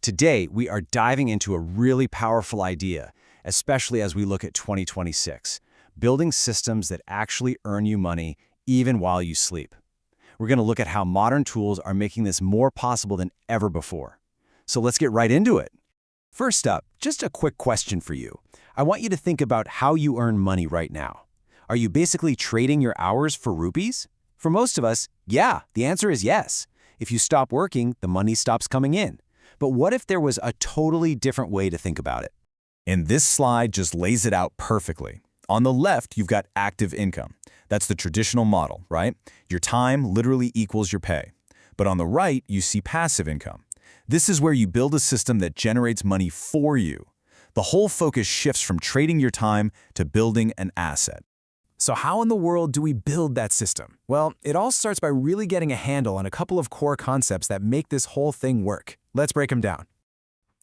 Today, we are diving into a really powerful idea, especially as we look at 2026, building systems that actually earn you money even while you sleep. We're going to look at how modern tools are making this more possible than ever before. So let's get right into it. First up, just a quick question for you. I want you to think about how you earn money right now. Are you basically trading your hours for rupees? For most of us, yeah, the answer is yes. If you stop working, the money stops coming in. But what if there was a totally different way to think about it? And this slide just lays it out perfectly. On the left, you've got active income. That's the traditional model, right? Your time literally equals your pay. But on the right, you see passive income. This is where you build a system that generates money for you. The whole focus shifts from trading your time to building an asset. So how in the world do we build that system? Well, it all starts by really getting a handle on a couple of core concepts that make this whole thing work. Let's break them down.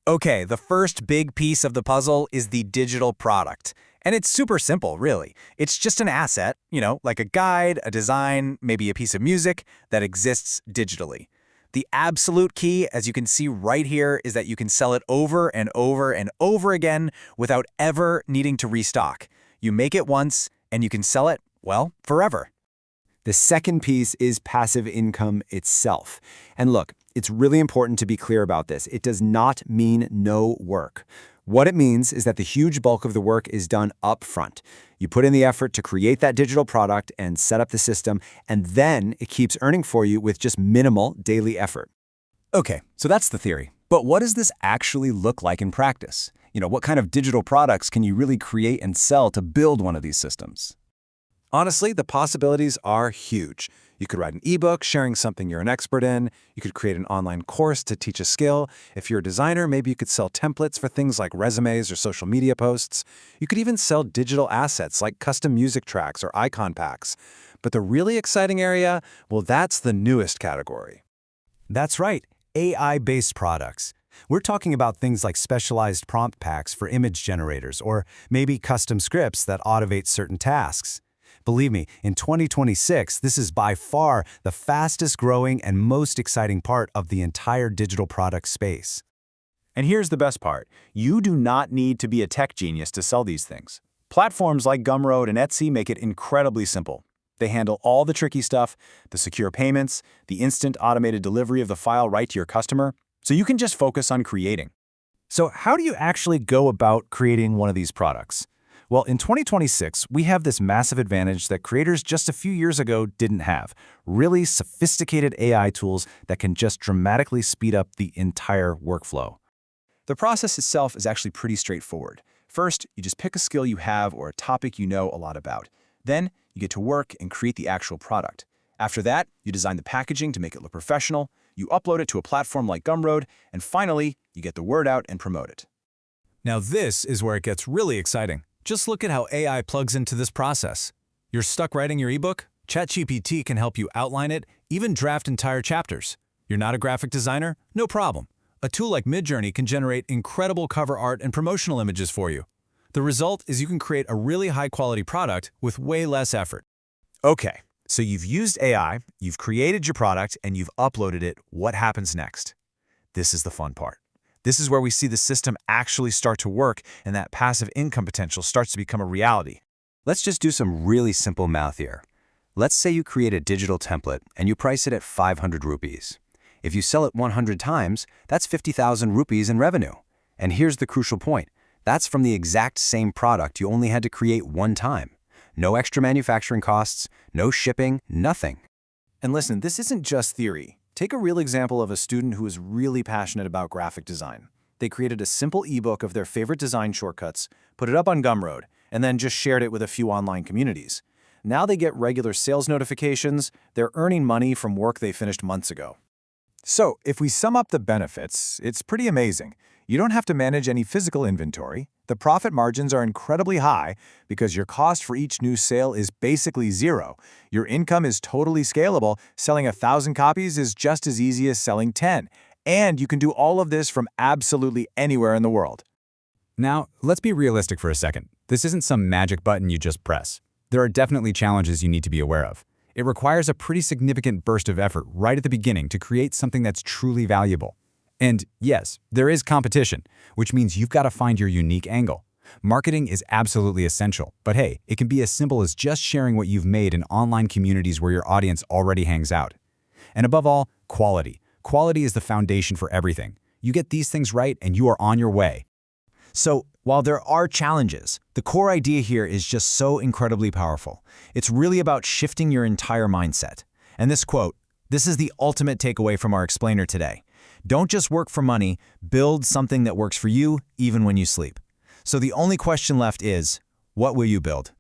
Okay, the first big piece of the puzzle is the digital product. And it's super simple, really. It's just an asset, like a guide, a design, maybe a piece of music that exists digitally. The absolute key, as you can see right here, is that you can sell it over and over and over again without ever needing to restock. You make it once, and you can sell it, well, forever. The second piece is passive income itself. And look, it's really important to be clear about this. It does not mean no work. What it means is that the huge bulk of the work is done up front. You put in the effort to create that digital product and set up the system, and then it keeps earning for you with just minimal daily effort. Okay, so that's the theory. But what does this actually look like in practice? What kind of digital products can you really create and sell to build one of these systems? Honestly, the possibilities are huge. You could write an ebook sharing something you're an expert in. You could create an online course to teach a skill. If you're a designer, maybe you could sell templates for things like resumes or social media posts. You could even sell digital assets like custom music tracks or icon packs. But the really exciting area, well, that's the newest category. That's right, AI-based products. We're talking about things like specialized prompt packs for image generators or maybe custom scripts that automate certain tasks. Believe me, in 2026, this is by far the fastest growing and most exciting part of the entire digital product space. And here's the best part. You do not need to be a tech genius to sell these things. Platforms like Gumroad and Etsy make it incredibly simple. They handle all the tricky stuff, the secure payments, the instant automated delivery of the file right to your customer, so you can just focus on creating. So how do you actually go about creating one of these products? Well, in 2026, we have this massive advantage that creators just a few years ago didn't have. Really sophisticated AI tools that can just dramatically speed up the entire workflow. The process itself is actually pretty straightforward. First, you just pick a skill you have or a topic you know a lot about. Then, you get to work and create the actual product. After that, you design the packaging to make it look professional, you upload it to a platform like Gumroad, and finally, you get the word out and promote it. Now this is where it gets really exciting. Just look at how AI plugs into this process. You're stuck writing your ebook? ChatGPT can help you outline it, even draft entire chapters. You're not a graphic designer? No problem. A tool like Midjourney can generate incredible cover art and promotional images for you. The result is you can create a really high-quality product with way less effort. Okay, so you've used AI, you've created your product, and you've uploaded it. What happens next? This is the fun part. This is where we see the system actually start to work and that passive income potential starts to become a reality. Let's just do some really simple math here. Let's say you create a digital template and you price it at 500 rupees. If you sell it 100 times, that's 50,000 rupees in revenue. And here's the crucial point. That's from the exact same product you only had to create one time. No extra manufacturing costs, no shipping, nothing. And listen, this isn't just theory. Take a real example of a student who is really passionate about graphic design. They created a simple ebook of their favorite design shortcuts, put it up on Gumroad, and then just shared it with a few online communities. Now they get regular sales notifications, they're earning money from work they finished months ago. So, if we sum up the benefits, it's pretty amazing. You don't have to manage any physical inventory. The profit margins are incredibly high because your cost for each new sale is basically zero. Your income is totally scalable. Selling 1,000 copies is just as easy as selling 10. And you can do all of this from absolutely anywhere in the world. Now, let's be realistic for a second. This isn't some magic button you just press. There are definitely challenges you need to be aware of. It requires a pretty significant burst of effort right at the beginning to create something that's truly valuable. And yes, there is competition, which means you've got to find your unique angle. Marketing is absolutely essential, but hey, it can be as simple as just sharing what you've made in online communities where your audience already hangs out. And above all, quality. Quality is the foundation for everything. You get these things right and you are on your way. So, while there are challenges, the core idea here is just so incredibly powerful. It's really about shifting your entire mindset. And this quote, this is the ultimate takeaway from our explainer today. Don't just work for money, build something that works for you even when you sleep. So the only question left is, what will you build?